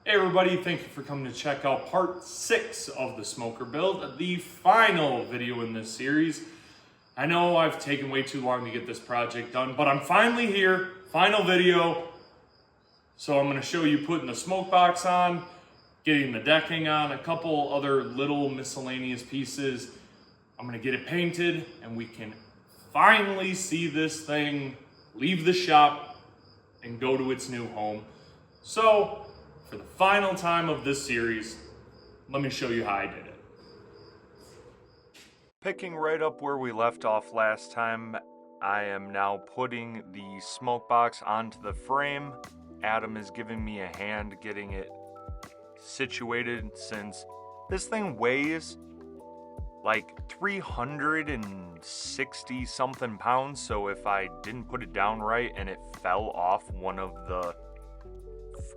Hey everybody, thank you for coming to check out part 6 of the smoker build, the final video in this series. I know I've taken way too long to get this project done, but I'm finally here, final video. So I'm going to show you putting the smoke box on, getting the decking on, a couple other little miscellaneous pieces. I'm going to get it painted and we can finally see this thing leave the shop and go to its new home. So, for the final time of this series, let me show you how I did it. Picking right up where we left off last time, I am now putting the smoke box onto the frame. Adam is giving me a hand getting it situated since this thing weighs like 360 something pounds, so if I didn't put it down right and it fell off one of the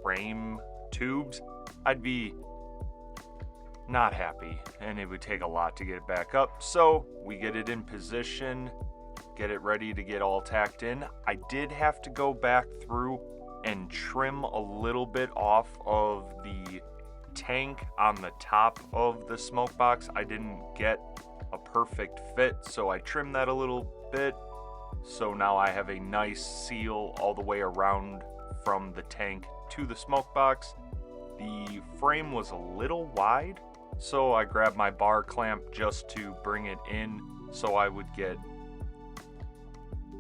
frame tubes, I'd be not happy and it would take a lot to get it back up. So we get it in position, get it ready to get all tacked in. I did have to go back through and trim a little bit off of the tank on the top of the smoke box. I didn't get a perfect fit, so I trimmed that a little bit. So now I have a nice seal all the way around from the tank to the smoke box. The frame was a little wide, so I grabbed my bar clamp just to bring it in so I would get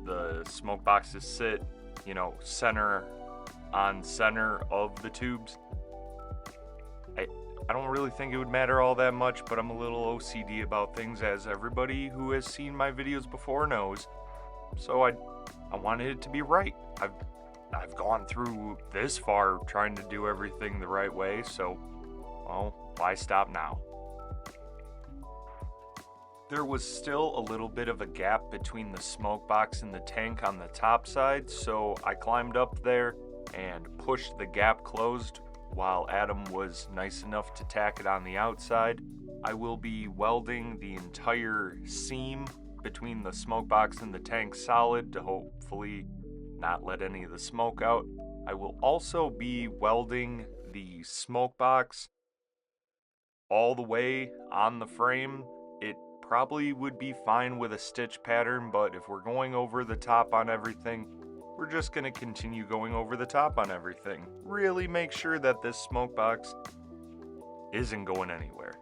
the smoke box to sit, center on center of the tubes. I don't really think it would matter all that much, but I'm a little OCD about things, as everybody who has seen my videos before knows. So I wanted it to be right. I've gone through this far trying to do everything the right way, so, well, why stop now? There was still a little bit of a gap between the smoke box and the tank on the top side, so I climbed up there and pushed the gap closed while Adam was nice enough to tack it on the outside. I will be welding the entire seam between the smoke box and the tank solid to hopefully not let any of the smoke out. I will also be welding the smoke box all the way on the frame. It probably would be fine with a stitch pattern, but if we're going over the top on everything, we're just going to continue going over the top on everything. Really make sure that this smoke box isn't going anywhere.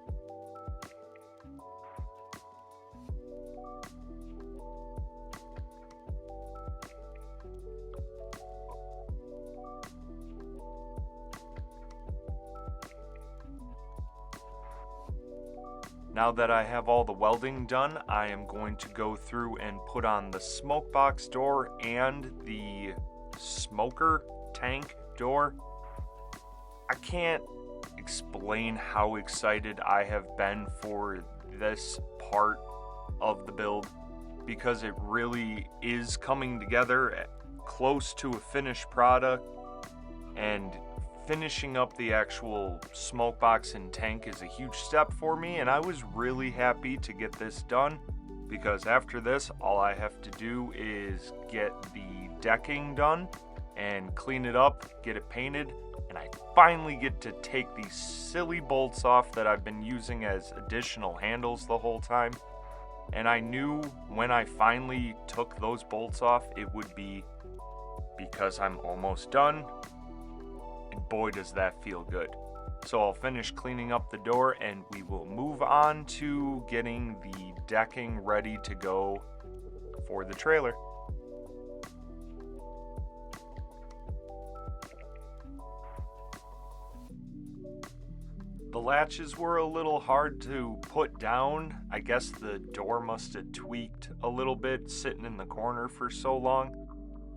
Now that I have all the welding done, I am going to go through and put on the smoke box door and the smoker tank door. I can't explain how excited I have been for this part of the build, because it really is coming together close to a finished product, and finishing up the actual smoke box and tank is a huge step for me, and I was really happy to get this done, because after this all I have to do is get the decking done and clean it up, get it painted, and I finally get to take these silly bolts off that I've been using as additional handles the whole time. And I knew when I finally took those bolts off it would be because I'm almost done. Boy, does that feel good. So I'll finish cleaning up the door and we will move on to getting the decking ready to go for the trailer. The latches were a little hard to put down. I guess the door must have tweaked a little bit sitting in the corner for so long.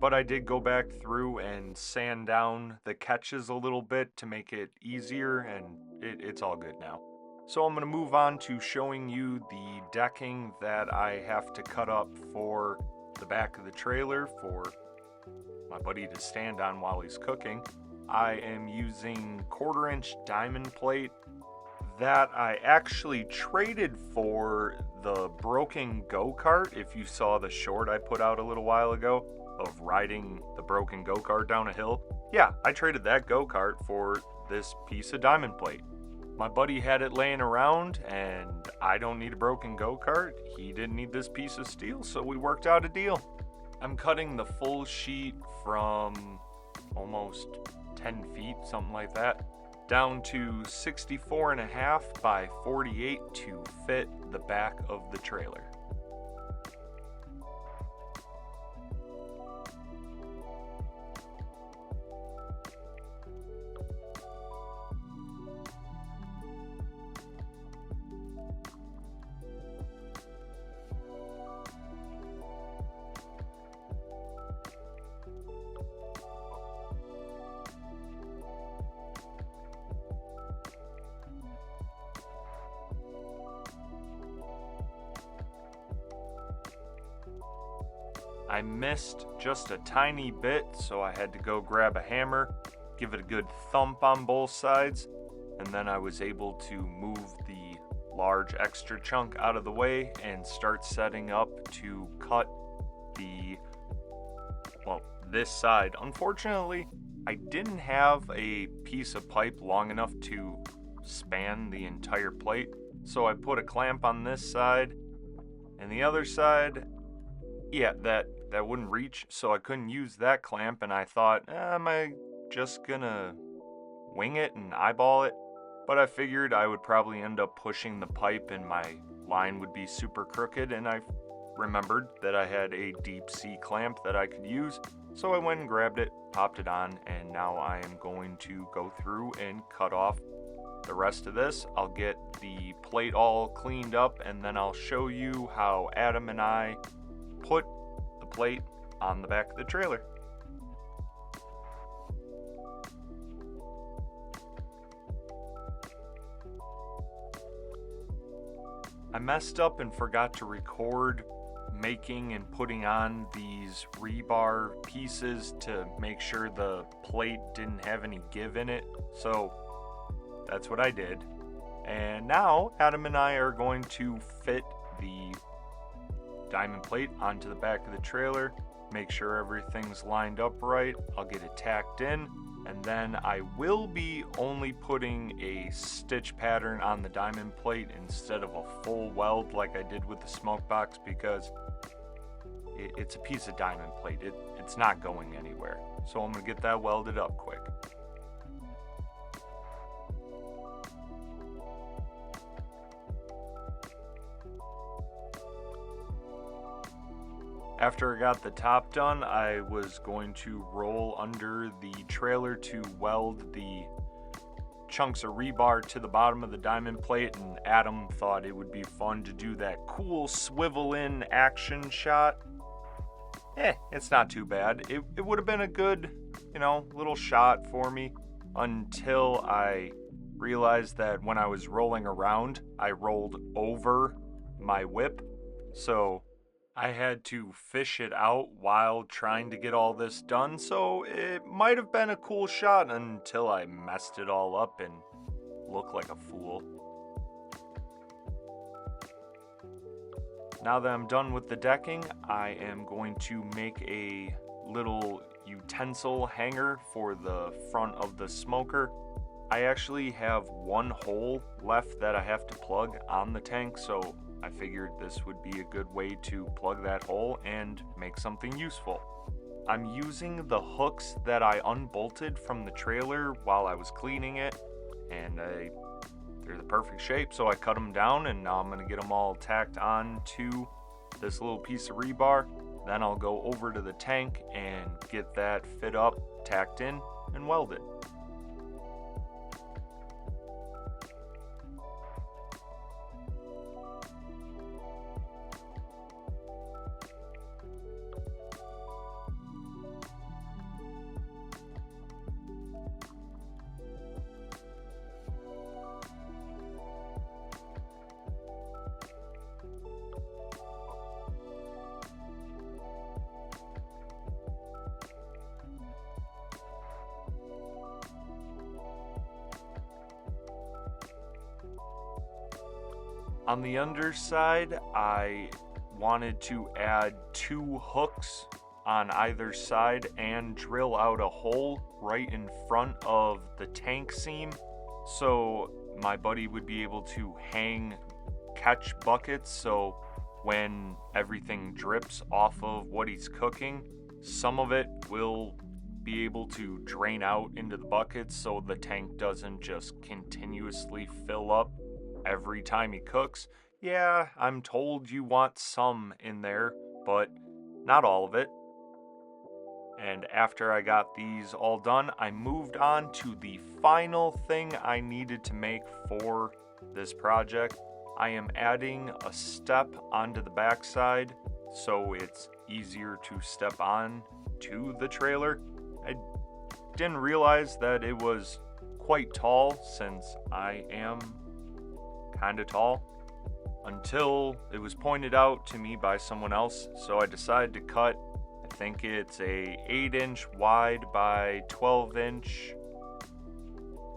But I did go back through and sand down the catches a little bit to make it easier, and it's all good now. So I'm going to move on to showing you the decking that I have to cut up for the back of the trailer for my buddy to stand on while he's cooking. I am using 1/4-inch diamond plate that I actually traded for the broken go-kart. If you saw the short I put out a little while ago of riding the broken go-kart down a hill, yeah, I traded that go-kart for this piece of diamond plate. My buddy had it laying around, and I don't need a broken go-kart. He didn't need this piece of steel, so we worked out a deal. I'm cutting the full sheet from almost 10 feet, something like that, down to 64.5 by 48 to fit the back of the trailer. I missed just a tiny bit, so I had to go grab a hammer, give it a good thump on both sides, and then I was able to move the large extra chunk out of the way and start setting up to cut this side. Unfortunately, I didn't have a piece of pipe long enough to span the entire plate, so I put a clamp on this side, and the other side, that wouldn't reach, so I couldn't use that clamp, and I thought, am I just gonna wing it and eyeball it? But I figured I would probably end up pushing the pipe and my line would be super crooked, and I remembered that I had a deep sea clamp that I could use, so I went and grabbed it, popped it on, and now I am going to go through and cut off the rest of this. I'll get the plate all cleaned up, and then I'll show you how Adam and I put the plate on the back of the trailer. I messed up and forgot to record making and putting on these rebar pieces to make sure the plate didn't have any give in it, so that's what I did. And now Adam and I are going to fit the diamond plate onto the back of the trailer, make sure everything's lined up right. I'll get it tacked in, and then I will be only putting a stitch pattern on the diamond plate instead of a full weld like I did with the smoke box, because it's a piece of diamond plate. It's not going anywhere. So I'm gonna get that welded up quick. After I got the top done, I was going to roll under the trailer to weld the chunks of rebar to the bottom of the diamond plate, and Adam thought it would be fun to do that cool swivel in action shot. It's not too bad. It would have been a good, little shot for me until I realized that when I was rolling around, I rolled over my whip. So I had to fish it out while trying to get all this done, so it might have been a cool shot until I messed it all up and looked like a fool. Now that I'm done with the decking, I am going to make a little utensil hanger for the front of the smoker. I actually have one hole left that I have to plug on the tank, so I figured this would be a good way to plug that hole and make something useful. I'm using the hooks that I unbolted from the trailer while I was cleaning it, and they're the perfect shape, so I cut them down, and now I'm going to get them all tacked on to this little piece of rebar. Then I'll go over to the tank and get that fit up, tacked in, and welded. On the underside, I wanted to add 2 hooks on either side and drill out a hole right in front of the tank seam, so my buddy would be able to hang catch buckets, so when everything drips off of what he's cooking, some of it will be able to drain out into the buckets so the tank doesn't just continuously fill up every time he cooks. Yeah, I'm told you want some in there, but not all of it. And after I got these all done, I moved on to the final thing I needed to make for this project. I am adding a step onto the backside so it's easier to step on to the trailer. I didn't realize that it was quite tall since I am kinda tall until it was pointed out to me by someone else, so I decided to cut, I think it's a 8-inch wide by 12-inch,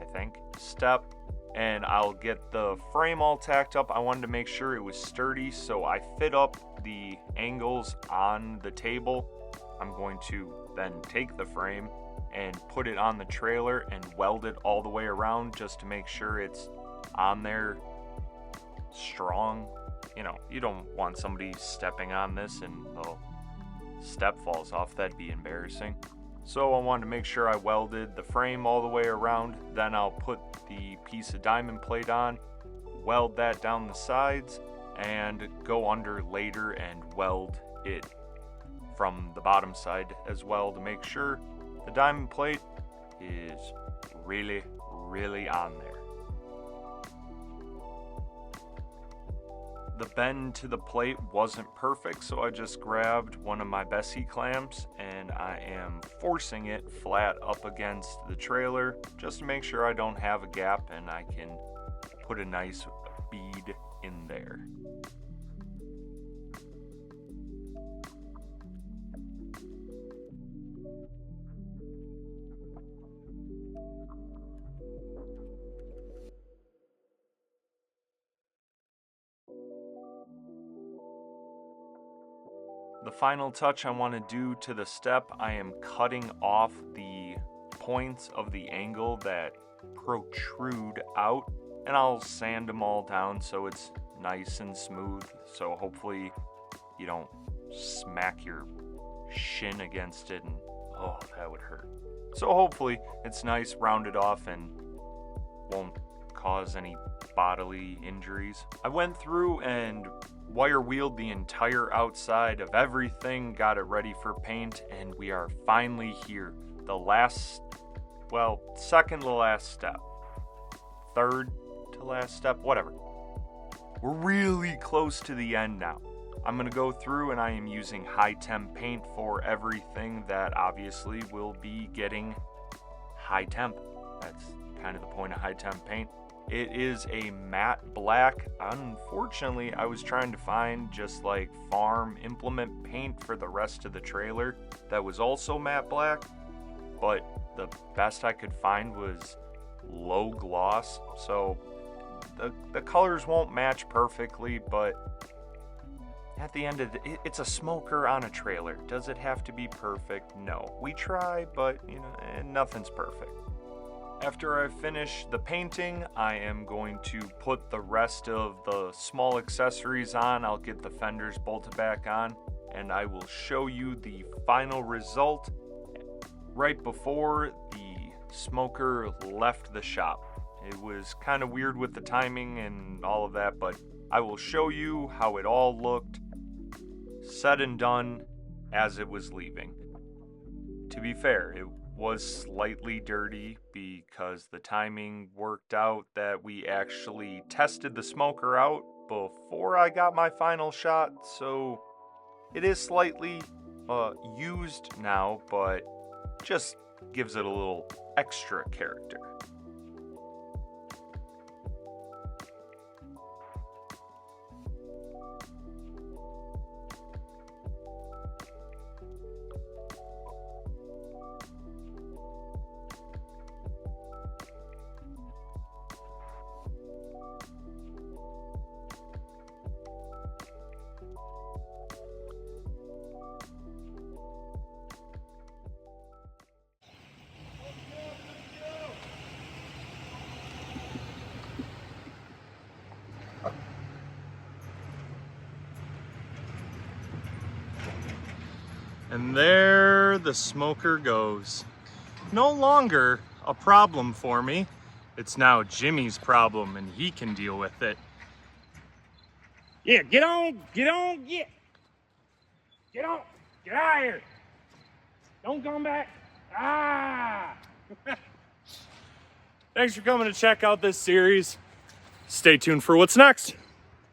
I think, step, and I'll get the frame all tacked up. I wanted to make sure it was sturdy, so I fit up the angles on the table. I'm going to then take the frame and put it on the trailer and weld it all the way around just to make sure it's on there strong. You know, you don't want somebody stepping on this and the step falls off. That'd be embarrassing. So I wanted to make sure I welded the frame all the way around. Then I'll put the piece of diamond plate on, weld that down the sides, and go under later and weld it from the bottom side as well to make sure the diamond plate is really, really on there. The bend to the plate wasn't perfect, so I just grabbed one of my Bessie clamps and I am forcing it flat up against the trailer just to make sure I don't have a gap and I can put a nice bead in there. The final touch I want to do to the step, I am cutting off the points of the angle that protrude out, and I'll sand them all down so it's nice and smooth, so hopefully you don't smack your shin against it and oh, that would hurt. So hopefully it's nice, rounded off, and won't cause any bodily injuries. I went through and wire wheeled the entire outside of everything, got it ready for paint, and we are finally here. The last, well, second to last step. Third to last step, whatever. We're really close to the end now. I'm gonna go through and I am using high temp paint for everything that obviously will be getting high temp. That's kind of the point of high temp paint. It is a matte black. Unfortunately, I was trying to find just like farm implement paint for the rest of the trailer that was also matte black, but the best I could find was low gloss, so the colors won't match perfectly, but at the end of it's a smoker on a trailer. Does it have to be perfect? No. We try, but you know, nothing's perfect. After I finish the painting, I am going to put the rest of the small accessories on. I'll get the fenders bolted back on, and I will show you the final result right before the smoker left the shop. It was kind of weird with the timing and all of that, but I will show you how it all looked said and done as it was leaving. To be fair, it was slightly dirty because the timing worked out that we actually tested the smoker out before I got my final shot, so it is slightly used now, but just gives it a little extra character. And there the smoker goes. No longer a problem for me. It's now Jimmy's problem and he can deal with it. Yeah, get on, get on. Get on, get out of here. Don't come back. Ah! Thanks for coming to check out this series. Stay tuned for what's next.